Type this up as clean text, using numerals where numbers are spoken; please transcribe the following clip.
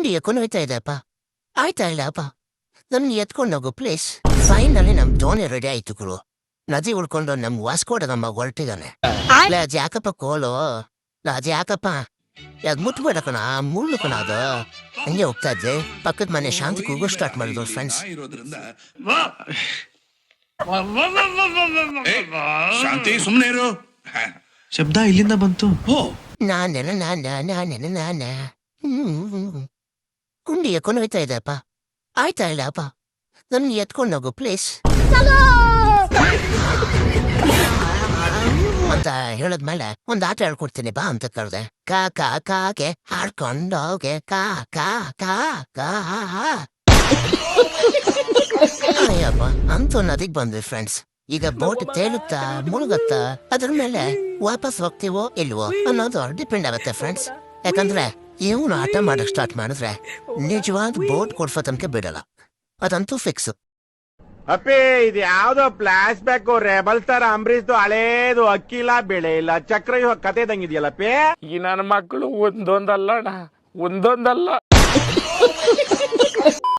ಗುಂಡಿ ಎಕ್ಕೊಂಡು ಹೋಯ್ತಾ ಇದ್ದಪ್ಪ. ಆಯ್ತಾ ಇಲ್ಲಪ್ಪ, ನನ್ನ ಎತ್ಕೊಂಡೋಗು ಪ್ಲೀಸ್. ಫೈನಲಿ ನಮ್ ದೋಣಿ ರೆಡಿ ಆಯ್ತು ಗುರು. ನದಿ ಉಳ್ಕೊಂಡು ನಮ್ ವಾಸ್ಕೋಡ ನಮ್ಮ ಹೊರಟಿದ್ದಾನೆ. ಅದು ಯಾಕಪ್ಪ ಕೋಲು, ಅದು ಯಾಕಪ್ಪ ಯಾಕೆ ಮುಟ್ಬೇಡ ಕಣ, ಮುಳ್ಳು ಕಣ ಅದು. ಹಂಗೆ ಹೋಗ್ತಾ ಇದ್ದೆ, ಪಕ್ಕದ ಮನೆ ಶಾಂತಿ ಕೂಗೋ ಸ್ಟಾರ್ಟ್ ಮಾಡಿದ್ರು ಫ್ರೆಂಡ್ಸ್. ಶಾಂತಿ ಸುಮ್ಮನೆ ಇರು. ಶಬ್ದ ಇಲ್ಲಿಂದ ಬಂತು. ನಾನೇನ ನಾನ ಗುಂಡಿ ಎಕ್ಕೊಂಡು ಹೋಯ್ತಾ ಇದ್ದಪ್ಪ. ಆಯ್ತಾ ಇಲ್ಲಪ್ಪ, ನನ್ನ ಎತ್ಕೊಂಡೋಗು ಪ್ಲೀಸ್ ಅಂತ ಹೇಳದ್ಮೇಲೆ ಒಂದ್ ಆಟ ಹೇಳ್ಕೊಡ್ತೀನಿ ಬಾ ಅಂತ ಕರೆದೆ. ಕಾ ಕಾ ಕಾಗೆ ಹಾಡ್ಕೊಂಡೋಗೆ ಕಾ ಕಾ ಕಾ ಕಾ. ಅಯ್ಯಪ್ಪ, ಅಂತೂ ನದಿಗ್ ಬಂದ್ವಿ ಫ್ರೆಂಡ್ಸ್. ಈಗ ಬೋಟ್ ತೇಲುತ್ತಾ ಮುಳುಗತ್ತಾ ಅದ್ರ ಮೇಲೆ ವಾಪಸ್ ಹೋಗ್ತೀವೋ ಇಲ್ವೋ ಅನ್ನೋದು ಡಿಪೆಂಡ್ ಆಗುತ್ತೆ ಫ್ರೆಂಡ್ಸ್. ಯಾಕಂದ್ರೆ ಇವನು ಆಟ ಮಾಡಕ್ ಸ್ಟಾರ್ಟ್ ಮಾಡಿದ್ರೆ ನಿಜವಾದ ಬೋಟ್ ಕೊಡ್ಸೋ ತನಕ ಬಿಡಲ್ಲ, ಅದಂತೂ ಫಿಕ್ಸ್. ಅಪ್ಪಿ, ಇದು ಯಾವ್ದೋ ಫ್ಲಾಶ್ ಬ್ಯಾಕ್ ರೆಬಲ್ ತರ ಅಂಬರೀಶ್ದು ಹಳೇದು ಅಕ್ಕಿಲ್ಲ ಬೆಳೆ ಇಲ್ಲ ಚಕ್ರ ಕತೆ ಇದಂಗಿದೆಯಲ್ಲಪ್ಪಿ. ಈ ನನ್ನ ಮಕ್ಕಳು ಒಂದೊಂದಲ್ಲ